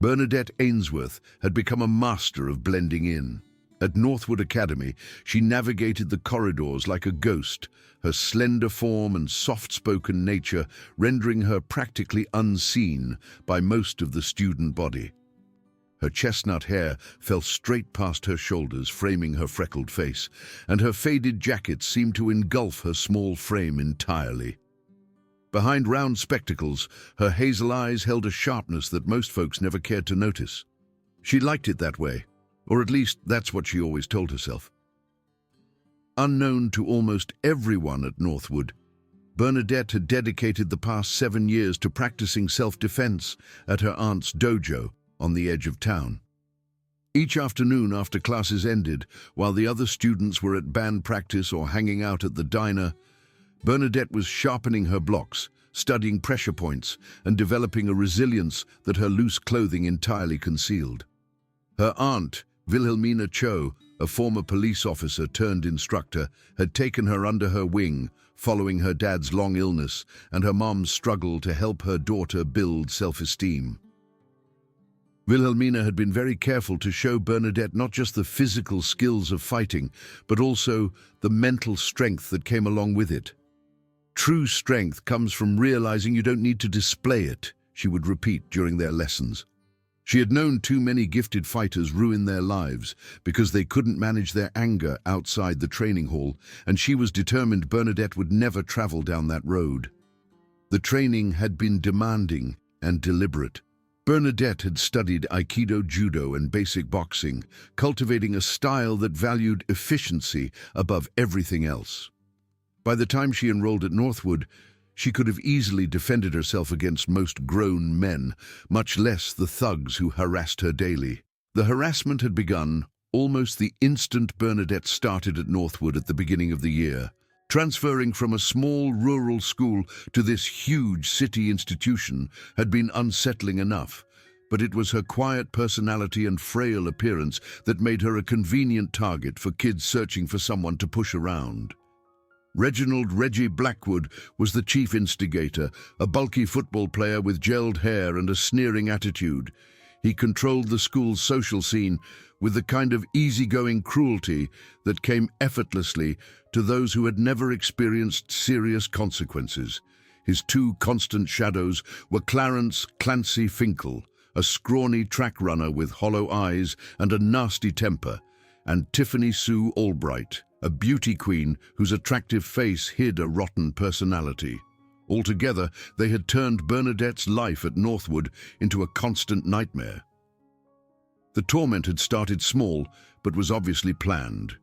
Bernadette Ainsworth had become a master of blending in. At Northwood Academy, she navigated the corridors like a ghost, her slender form and soft-spoken nature rendering her practically unseen by most of the student body. Her chestnut hair fell straight past her shoulders, framing her freckled face, and her faded jacket seemed to engulf her small frame entirely. Behind round spectacles, her hazel eyes held a sharpness that most folks never cared to notice. She liked it that way, or at least that's what she always told herself. Unknown to almost everyone at Northwood, Bernadette had dedicated the past 7 years to practicing self-defense at her aunt's dojo on the edge of town. Each afternoon after classes ended, while the other students were at band practice or hanging out at the diner, Bernadette was sharpening her blocks, studying pressure points, and developing a resilience that her loose clothing entirely concealed. Her aunt, Wilhelmina Cho, a former police officer turned instructor, had taken her under her wing, following her dad's long illness and her mom's struggle to help her daughter build self-esteem. Wilhelmina had been very careful to show Bernadette not just the physical skills of fighting, but also the mental strength that came along with it. True strength comes from realizing you don't need to display it, she would repeat during their lessons. She had known too many gifted fighters ruin their lives because they couldn't manage their anger outside the training hall, and she was determined Bernadette would never travel down that road. The training had been demanding and deliberate. Bernadette had studied Aikido, Judo, and basic boxing, cultivating a style that valued efficiency above everything else. By the time she enrolled at Northwood, she could have easily defended herself against most grown men, much less the thugs who harassed her daily. The harassment had begun almost the instant Bernadette started at Northwood at the beginning of the year. Transferring from a small rural school to this huge city institution had been unsettling enough, but it was her quiet personality and frail appearance that made her a convenient target for kids searching for someone to push around. Reginald "Reggie" Blackwood was the chief instigator, a bulky football player with gelled hair and a sneering attitude. He controlled the school's social scene with the kind of easygoing cruelty that came effortlessly to those who had never experienced serious consequences. His two constant shadows were Clarence "Clancy" Finkel, a scrawny track runner with hollow eyes and a nasty temper, and Tiffany Sue Albright, a beauty queen whose attractive face hid a rotten personality. Altogether, they had turned Bernadette's life at Northwood into a constant nightmare. The torment had started small, but was obviously planned.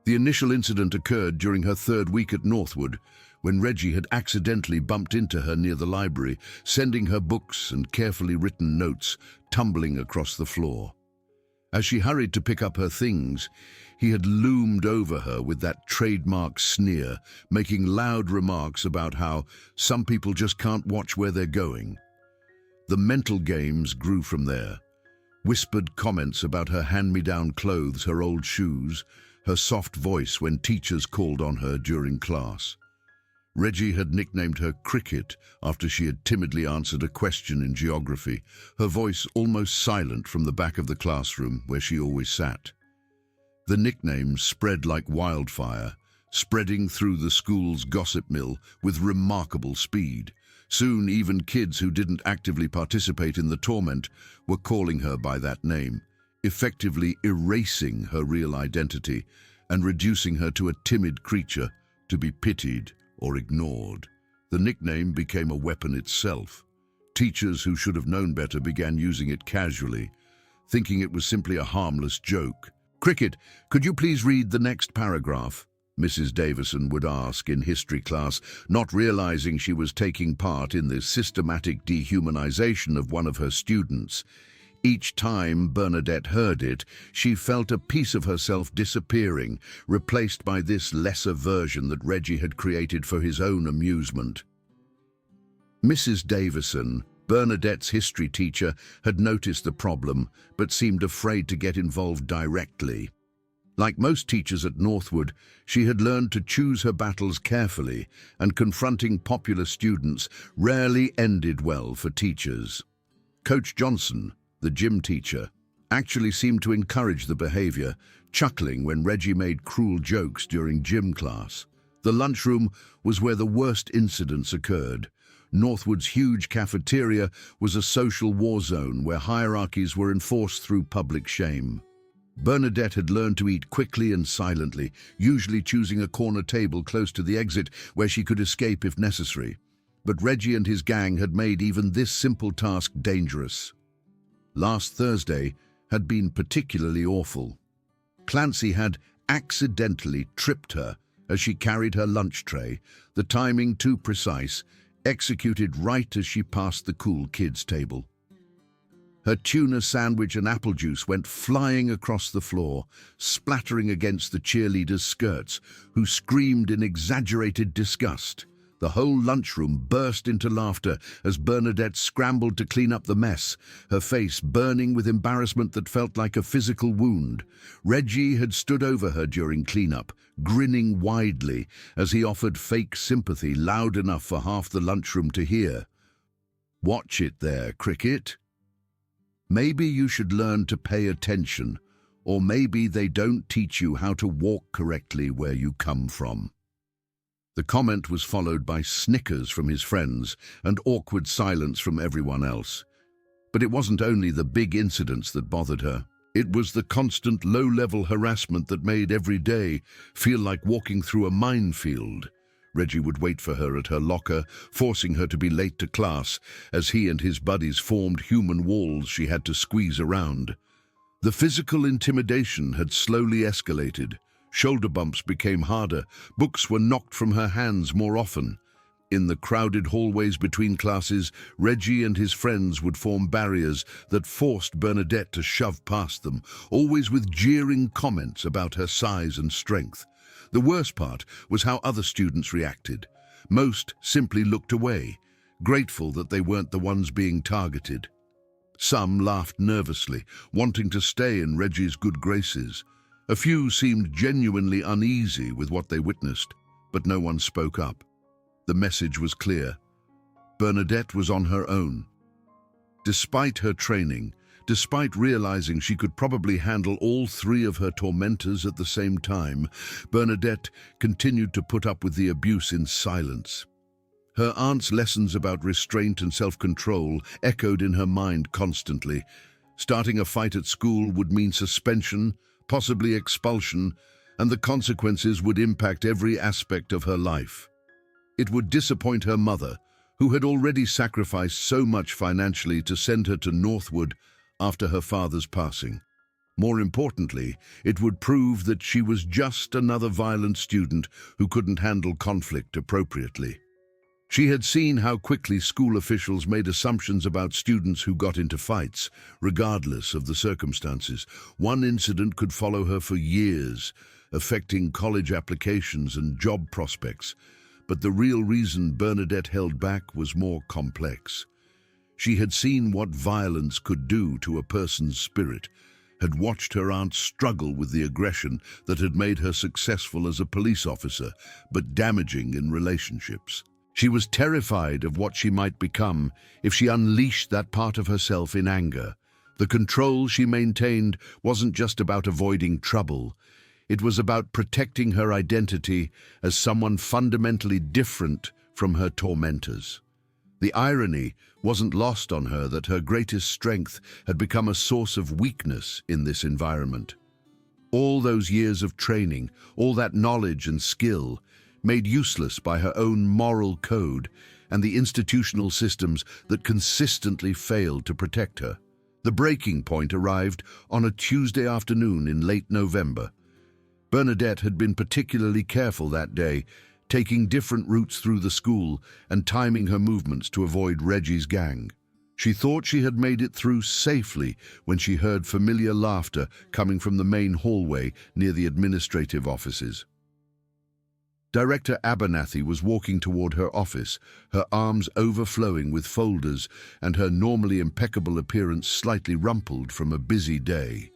The initial incident occurred during her 3rd week at Northwood, when Reggie had accidentally bumped into her near the library, sending her books and carefully written notes tumbling across the floor. As she hurried to pick up her things, he had loomed over her with that trademark sneer, making loud remarks about how some people just can't watch where they're going. The mental games grew from there. Whispered comments about her hand-me-down clothes, her old shoes, her soft voice when teachers called on her during class. Reggie had nicknamed her Cricket after she had timidly answered a question in geography, her voice almost silent from the back of the classroom where she always sat. The nickname spread like wildfire, spreading through the school's gossip mill with remarkable speed. Soon, even kids who didn't actively participate in the torment were calling her by that name, effectively erasing her real identity and reducing her to a timid creature to be pitied or ignored. The nickname became a weapon itself. Teachers who should have known better began using it casually, thinking it was simply a harmless joke. "Cricket, could you please read the next paragraph?" Mrs. Davison would ask in history class, not realizing she was taking part in the systematic dehumanization of one of her students. Each time Bernadette heard it, she felt a piece of herself disappearing, replaced by this lesser version that Reggie had created for his own amusement. Mrs. Davison, Bernadette's history teacher, had noticed the problem, but seemed afraid to get involved directly. Like most teachers at Northwood, she had learned to choose her battles carefully, and confronting popular students rarely ended well for teachers. Coach Johnson, The gym teacher actually seemed to encourage the behavior, chuckling when Reggie made cruel jokes during gym class. The lunchroom was where the worst incidents occurred. Northwood's huge cafeteria was a social war zone where hierarchies were enforced through public shame. Bernadette had learned to eat quickly and silently, usually choosing a corner table close to the exit where she could escape if necessary. But Reggie and his gang had made even this simple task dangerous. Last Thursday had been particularly awful. Clancy had accidentally tripped her as she carried her lunch tray, the timing too precise, executed right as she passed the cool kids' table. Her tuna sandwich and apple juice went flying across the floor, splattering against the cheerleaders' skirts, who screamed in exaggerated disgust. The whole lunchroom burst into laughter as Bernadette scrambled to clean up the mess, her face burning with embarrassment that felt like a physical wound. Reggie had stood over her during cleanup, grinning widely as he offered fake sympathy loud enough for half the lunchroom to hear. "Watch it there, Cricket. Maybe you should learn to pay attention, or maybe they don't teach you how to walk correctly where you come from." The comment was followed by snickers from his friends and awkward silence from everyone else. But it wasn't only the big incidents that bothered her. It was the constant low-level harassment that made every day feel like walking through a minefield. Reggie would wait for her at her locker, forcing her to be late to class, as he and his buddies formed human walls she had to squeeze around. The physical intimidation had slowly escalated. Shoulder bumps became harder, books were knocked from her hands more often. In the crowded hallways between classes, Reggie and his friends would form barriers that forced Bernadette to shove past them, always with jeering comments about her size and strength. The worst part was how other students reacted. Most simply looked away, grateful that they weren't the ones being targeted. Some laughed nervously, wanting to stay in Reggie's good graces. A few seemed genuinely uneasy with what they witnessed, but no one spoke up. The message was clear. Bernadette was on her own. Despite her training, despite realizing she could probably handle all three of her tormentors at the same time, Bernadette continued to put up with the abuse in silence. Her aunt's lessons about restraint and self-control echoed in her mind constantly. Starting a fight at school would mean suspension, possibly expulsion, and the consequences would impact every aspect of her life. It would disappoint her mother, who had already sacrificed so much financially to send her to Northwood after her father's passing. More importantly, it would prove that she was just another violent student who couldn't handle conflict appropriately. She had seen how quickly school officials made assumptions about students who got into fights, regardless of the circumstances. One incident could follow her for years, affecting college applications and job prospects. But the real reason Bernadette held back was more complex. She had seen what violence could do to a person's spirit, had watched her aunt struggle with the aggression that had made her successful as a police officer, but damaging in relationships. She was terrified of what she might become if she unleashed that part of herself in anger. The control she maintained wasn't just about avoiding trouble. It was about protecting her identity as someone fundamentally different from her tormentors. The irony wasn't lost on her that her greatest strength had become a source of weakness in this environment. All those years of training, all that knowledge and skill, made useless by her own moral code and the institutional systems that consistently failed to protect her. The breaking point arrived on a Tuesday afternoon in late November. Bernadette had been particularly careful that day, taking different routes through the school and timing her movements to avoid Reggie's gang. She thought she had made it through safely when she heard familiar laughter coming from the main hallway near the administrative offices. Director Abernathy was walking toward her office, her arms overflowing with folders and her normally impeccable appearance slightly rumpled from a busy day.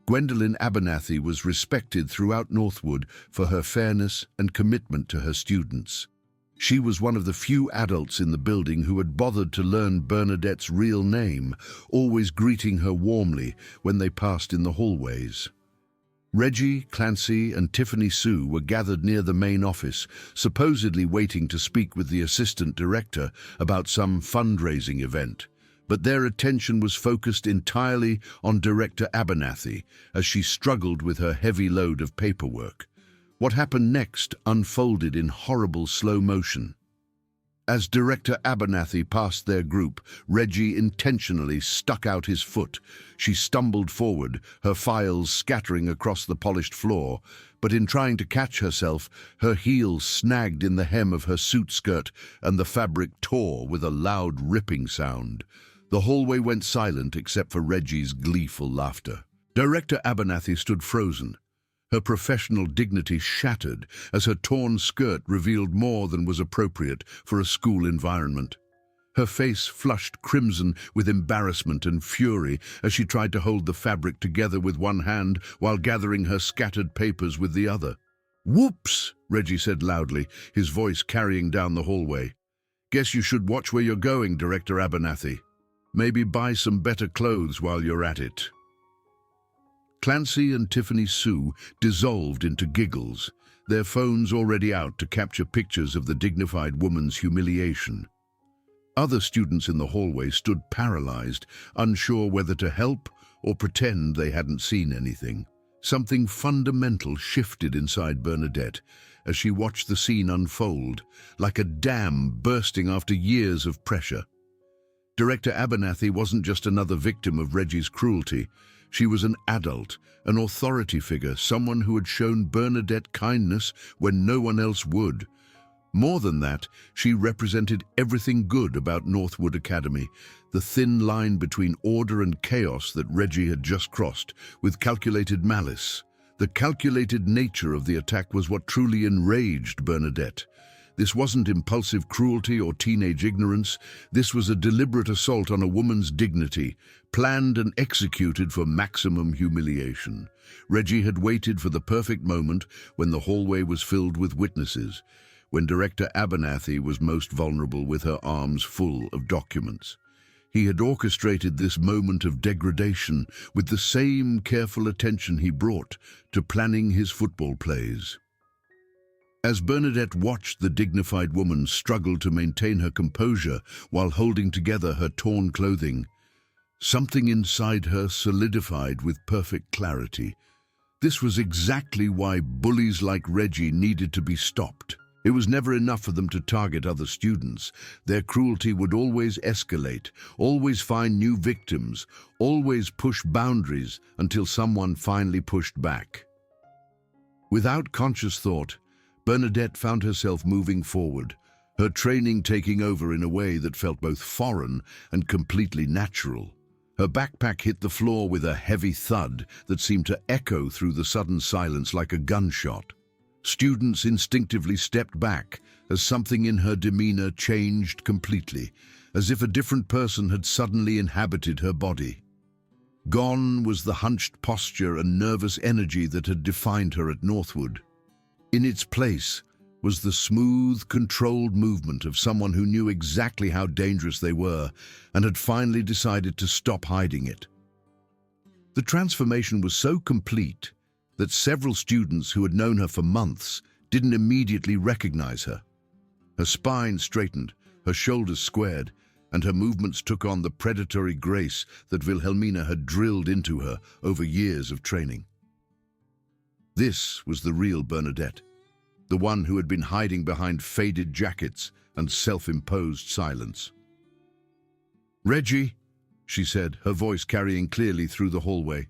Gwendolyn Abernathy was respected throughout Northwood for her fairness and commitment to her students. She was one of the few adults in the building who had bothered to learn Bernadette's real name, always greeting her warmly when they passed in the hallways. Reggie, Clancy, and Tiffany Sue were gathered near the main office, supposedly waiting to speak with the assistant director about some fundraising event. But their attention was focused entirely on Director Abernathy as she struggled with her heavy load of paperwork. What happened next unfolded in horrible slow motion. As Director Abernathy passed their group, Reggie intentionally stuck out his foot. She stumbled forward, her files scattering across the polished floor, but in trying to catch herself, her heel snagged in the hem of her suit skirt and the fabric tore with a loud ripping sound. The hallway went silent except for Reggie's gleeful laughter. Director Abernathy stood frozen, her professional dignity shattered as her torn skirt revealed more than was appropriate for a school environment. Her face flushed crimson with embarrassment and fury as she tried to hold the fabric together with one hand while gathering her scattered papers with the other. "Whoops!" Reggie said loudly, his voice carrying down the hallway. "Guess you should watch where you're going, Director Abernathy. Maybe buy some better clothes while you're at it." Clancy and Tiffany Sue dissolved into giggles, their phones already out to capture pictures of the dignified woman's humiliation. Other students in the hallway stood paralyzed, unsure whether to help or pretend they hadn't seen anything. Something fundamental shifted inside Bernadette as she watched the scene unfold, like a dam bursting after years of pressure. Director Abernathy wasn't just another victim of Reggie's cruelty. She was an adult, an authority figure, someone who had shown Bernadette kindness when no one else would. More than that, she represented everything good about Northwood Academy, the thin line between order and chaos that Reggie had just crossed, with calculated malice. The calculated nature of the attack was what truly enraged Bernadette. This wasn't impulsive cruelty or teenage ignorance. This was a deliberate assault on a woman's dignity, planned and executed for maximum humiliation. Reggie had waited for the perfect moment when the hallway was filled with witnesses, when Director Abernathy was most vulnerable with her arms full of documents. He had orchestrated this moment of degradation with the same careful attention he brought to planning his football plays. As Bernadette watched the dignified woman struggle to maintain her composure while holding together her torn clothing, something inside her solidified with perfect clarity. This was exactly why bullies like Reggie needed to be stopped. It was never enough for them to target other students. Their cruelty would always escalate, always find new victims, always push boundaries until someone finally pushed back. Without conscious thought, Bernadette found herself moving forward, her training taking over in a way that felt both foreign and completely natural. Her backpack hit the floor with a heavy thud that seemed to echo through the sudden silence like a gunshot. Students instinctively stepped back as something in her demeanor changed completely, as if a different person had suddenly inhabited her body. Gone was the hunched posture and nervous energy that had defined her at Northwood. In its place was the smooth, controlled movement of someone who knew exactly how dangerous they were and had finally decided to stop hiding it. The transformation was so complete that several students who had known her for months didn't immediately recognize her. Her spine straightened, her shoulders squared, and her movements took on the predatory grace that Wilhelmina had drilled into her over years of training. This was the real Bernadette, the one who had been hiding behind faded jackets and self-imposed silence. "Reggie," she said, her voice carrying clearly through the hallway.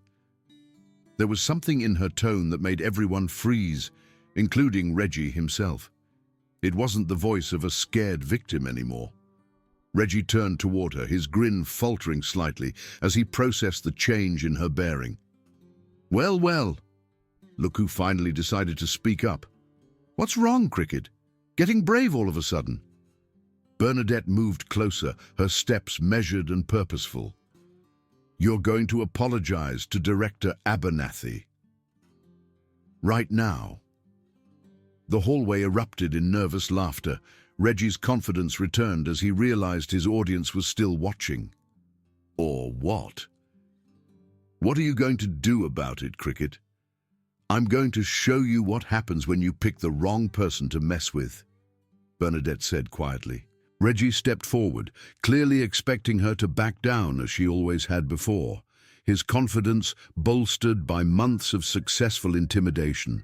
There was something in her tone that made everyone freeze, including Reggie himself. It wasn't the voice of a scared victim anymore. Reggie turned toward her, his grin faltering slightly as he processed the change in her bearing. "Well, well. Look who finally decided to speak up. What's wrong, Cricket? Getting brave all of a sudden?" Bernadette moved closer, her steps measured and purposeful. "You're going to apologize to Director Abernathy. Right now." The hallway erupted in nervous laughter. Reggie's confidence returned as he realized his audience was still watching. Or what? What are you going to do about it, Cricket? I'm going to show you what happens when you pick the wrong person to mess with, Bernadette said quietly. Reggie stepped forward, clearly expecting her to back down as she always had before, his confidence bolstered by months of successful intimidation.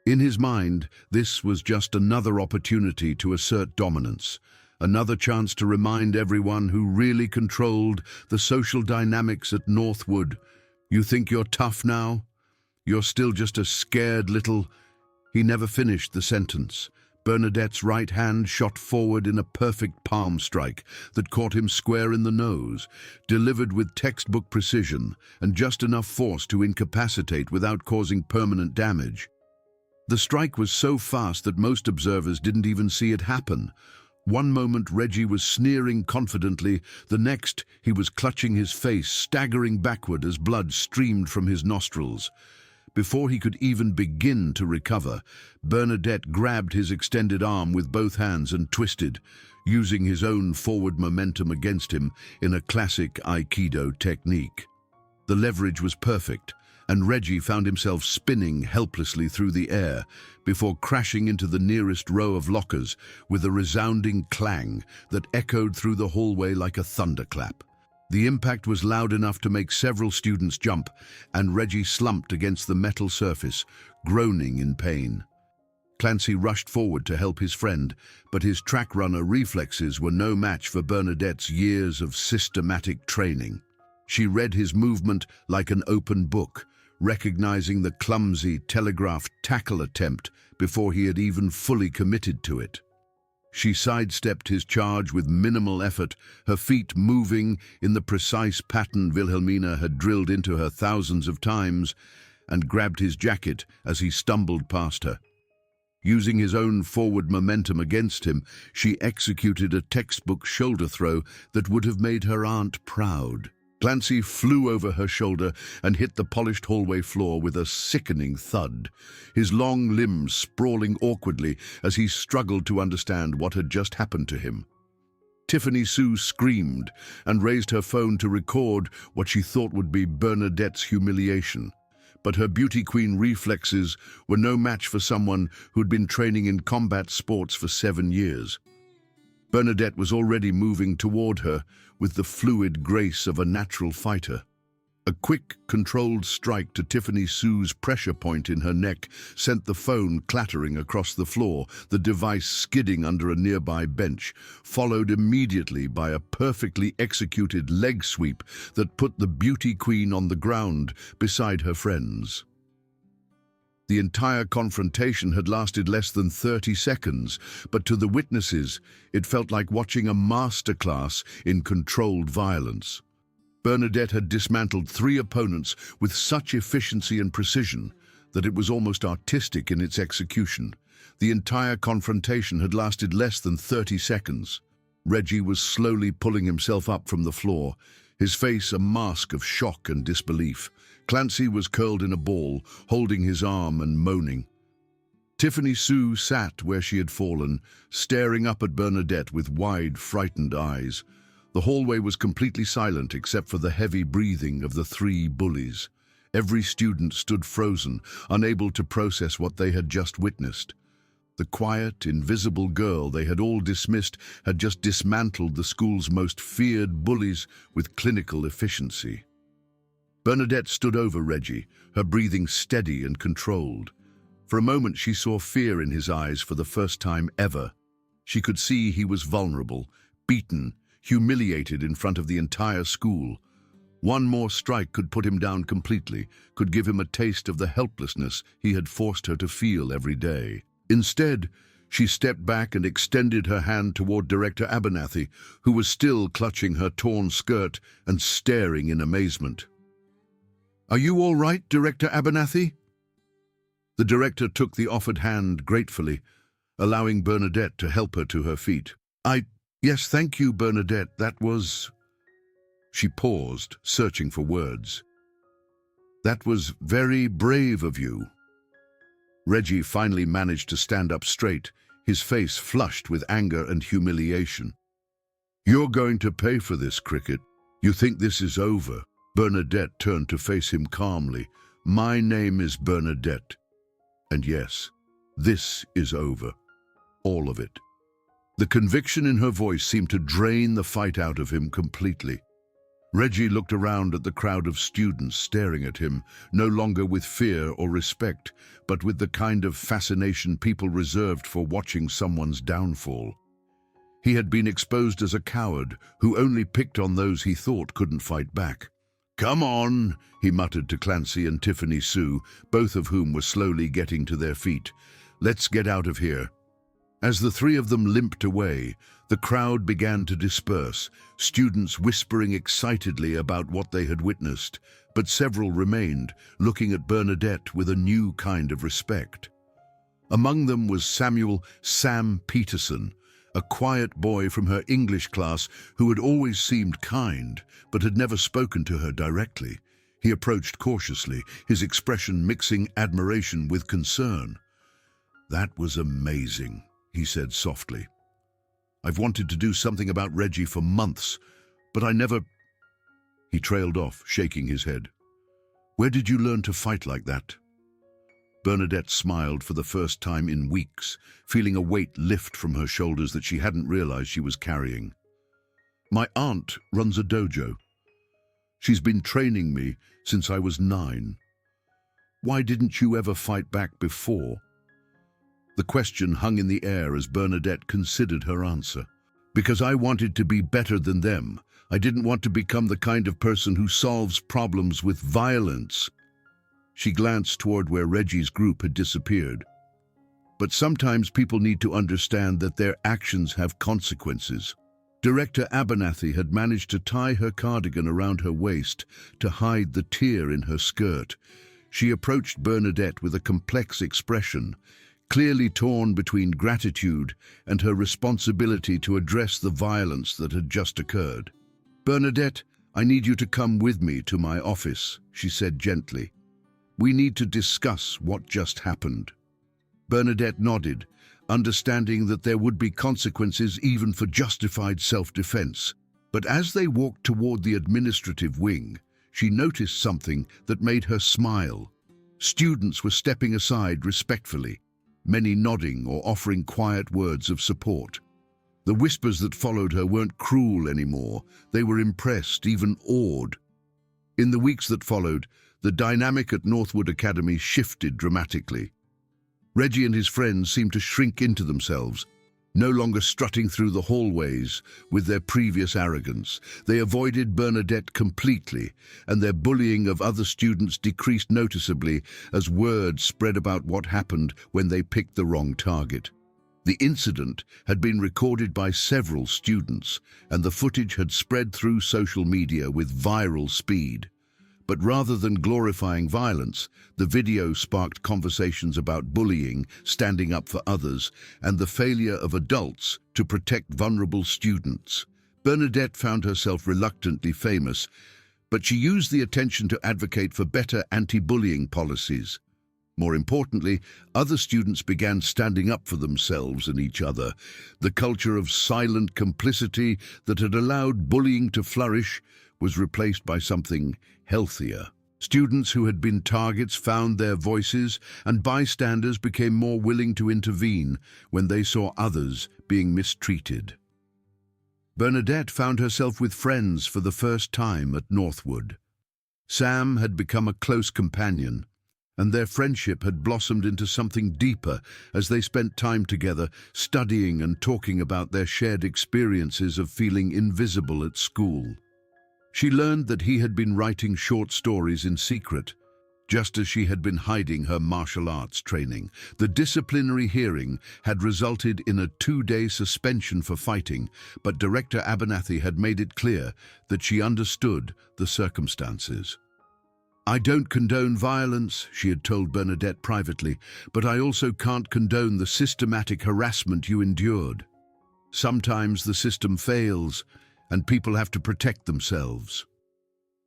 In his mind, this was just another opportunity to assert dominance, another chance to remind everyone who really controlled the social dynamics at Northwood. You think you're tough now? You're still just a scared little... He never finished the sentence. Bernadette's right hand shot forward in a perfect palm strike that caught him square in the nose, delivered with textbook precision and just enough force to incapacitate without causing permanent damage. The strike was so fast that most observers didn't even see it happen. One moment Reggie was sneering confidently, the next he was clutching his face, staggering backward as blood streamed from his nostrils. Before he could even begin to recover, Bernadette grabbed his extended arm with both hands and twisted, using his own forward momentum against him in a classic Aikido technique. The leverage was perfect, and Reggie found himself spinning helplessly through the air before crashing into the nearest row of lockers with a resounding clang that echoed through the hallway like a thunderclap. The impact was loud enough to make several students jump, and Reggie slumped against the metal surface, groaning in pain. Clancy rushed forward to help his friend, but his track runner reflexes were no match for Bernadette's years of systematic training. She read his movement like an open book, recognizing the clumsy telegraphed tackle attempt before he had even fully committed to it. She sidestepped his charge with minimal effort, her feet moving in the precise pattern Wilhelmina had drilled into her thousands of times, and grabbed his jacket as he stumbled past her. Using his own forward momentum against him, she executed a textbook shoulder throw that would have made her aunt proud. Clancy flew over her shoulder and hit the polished hallway floor with a sickening thud, his long limbs sprawling awkwardly as he struggled to understand what had just happened to him. Tiffany Sue screamed and raised her phone to record what she thought would be Bernadette's humiliation. But her beauty queen reflexes were no match for someone who'd been training in combat sports for 7 years. Bernadette was already moving toward her with the fluid grace of a natural fighter. A quick, controlled strike to Tiffany Sue's pressure point in her neck sent the phone clattering across the floor, the device skidding under a nearby bench, followed immediately by a perfectly executed leg sweep that put the beauty queen on the ground beside her friends. The entire confrontation had lasted less than 30 seconds, but to the witnesses, it felt like watching a masterclass in controlled violence. Bernadette had dismantled 3 opponents with such efficiency and precision that it was almost artistic in its execution. The entire confrontation had lasted less than 30 seconds. Reggie was slowly pulling himself up from the floor, his face a mask of shock and disbelief. Clancy was curled in a ball, holding his arm and moaning. Tiffany Sue sat where she had fallen, staring up at Bernadette with wide, frightened eyes. The hallway was completely silent except for the heavy breathing of the 3 bullies. Every student stood frozen, unable to process what they had just witnessed. The quiet, invisible girl they had all dismissed had just dismantled the school's most feared bullies with clinical efficiency. Bernadette stood over Reggie, her breathing steady and controlled. For a moment she saw fear in his eyes for the first time ever. She could see he was vulnerable, beaten, humiliated in front of the entire school. One more strike could put him down completely, could give him a taste of the helplessness he had forced her to feel every day. Instead, she stepped back and extended her hand toward Director Abernathy, who was still clutching her torn skirt and staring in amazement. "Are you all right, Director Abernathy?" The director took the offered hand gratefully, allowing Bernadette to help her to her feet. Yes, thank you, Bernadette, that was..." She paused, searching for words. "That was very brave of you." Reggie finally managed to stand up straight, his face flushed with anger and humiliation. "You're going to pay for this, Cricket. You think this is over?" Bernadette turned to face him calmly. "My name is Bernadette. And yes, this is over. All of it." The conviction in her voice seemed to drain the fight out of him completely. Reggie looked around at the crowd of students staring at him, no longer with fear or respect, but with the kind of fascination people reserved for watching someone's downfall. He had been exposed as a coward who only picked on those he thought couldn't fight back. "Come on," he muttered to Clancy and Tiffany Sue, both of whom were slowly getting to their feet. "Let's get out of here." As the three of them limped away, the crowd began to disperse, students whispering excitedly about what they had witnessed, but several remained, looking at Bernadette with a new kind of respect. Among them was Sam Peterson, a quiet boy from her English class who had always seemed kind, but had never spoken to her directly. He approached cautiously, his expression mixing admiration with concern. "That was amazing," he said softly. "I've wanted to do something about Reggie for months, but I never—" He trailed off, shaking his head. "Where did you learn to fight like that?" Bernadette smiled for the first time in weeks, feeling a weight lift from her shoulders that she hadn't realized she was carrying. "My aunt runs a dojo. She's been training me since I was 9. Why didn't you ever fight back before?" The question hung in the air as Bernadette considered her answer. "Because I wanted to be better than them. I didn't want to become the kind of person who solves problems with violence." She glanced toward where Reggie's group had disappeared. "But sometimes people need to understand that their actions have consequences." Director Abernathy had managed to tie her cardigan around her waist to hide the tear in her skirt. She approached Bernadette with a complex expression, clearly torn between gratitude and her responsibility to address the violence that had just occurred. "Bernadette, I need you to come with me to my office," she said gently. "We need to discuss what just happened." Bernadette nodded, understanding that there would be consequences even for justified self-defense. But as they walked toward the administrative wing, she noticed something that made her smile. Students were stepping aside respectfully, many nodding or offering quiet words of support. The whispers that followed her weren't cruel anymore. They were impressed, even awed. In the weeks that followed, the dynamic at Northwood Academy shifted dramatically. Reggie and his friends seemed to shrink into themselves, no longer strutting through the hallways with their previous arrogance. They avoided Bernadette completely, and their bullying of other students decreased noticeably as word spread about what happened when they picked the wrong target. The incident had been recorded by several students, and the footage had spread through social media with viral speed. But rather than glorifying violence, the video sparked conversations about bullying, standing up for others, and the failure of adults to protect vulnerable students. Bernadette found herself reluctantly famous, but she used the attention to advocate for better anti-bullying policies. More importantly, other students began standing up for themselves and each other. The culture of silent complicity that had allowed bullying to flourish was replaced by something healthier. Students who had been targets found their voices, and bystanders became more willing to intervene when they saw others being mistreated. Bernadette found herself with friends for the first time at Northwood. Sam had become a close companion, and their friendship had blossomed into something deeper as they spent time together, studying and talking about their shared experiences of feeling invisible at school. She learned that he had been writing short stories in secret, just as she had been hiding her martial arts training. The disciplinary hearing had resulted in a 2-day suspension for fighting, but Director Abernathy had made it clear that she understood the circumstances. "I don't condone violence," she had told Bernadette privately, "but I also can't condone the systematic harassment you endured. Sometimes the system fails, and people have to protect themselves."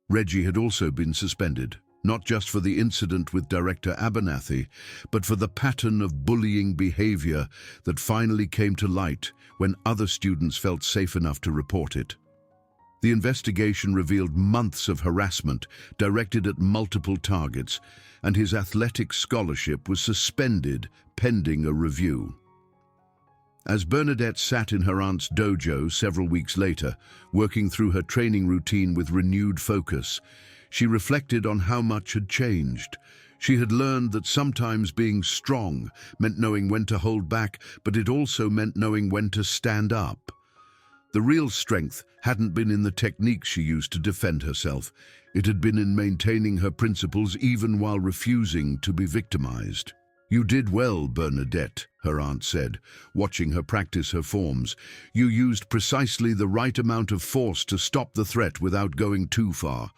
Reggie had also been suspended. not just for the incident with Director Abernathy, but for the pattern of bullying behavior that finally came to light when other students felt safe enough to report it. The investigation revealed months of harassment directed at multiple targets, and his athletic scholarship was suspended pending a review. As Bernadette sat in her aunt's dojo several weeks later, working through her training routine with renewed focus, she reflected on how much had changed. She had learned that sometimes being strong meant knowing when to hold back, but it also meant knowing when to stand up. The real strength hadn't been in the techniques she used to defend herself. It had been in maintaining her principles even while refusing to be victimized. "You did well, Bernadette," her aunt said, watching her practice her forms. "You used precisely the right amount of force to stop the threat without going too far.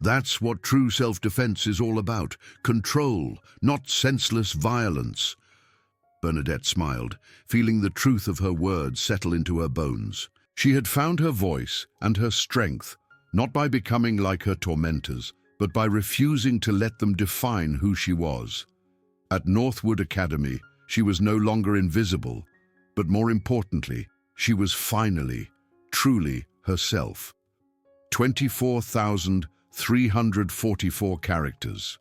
That's what true self-defense is all about. Control, not senseless violence." Bernadette smiled, feeling the truth of her words settle into her bones. She had found her voice and her strength, not by becoming like her tormentors, but by refusing to let them define who she was. At Northwood Academy, she was no longer invisible, but more importantly, she was finally, truly herself. 24,344 characters.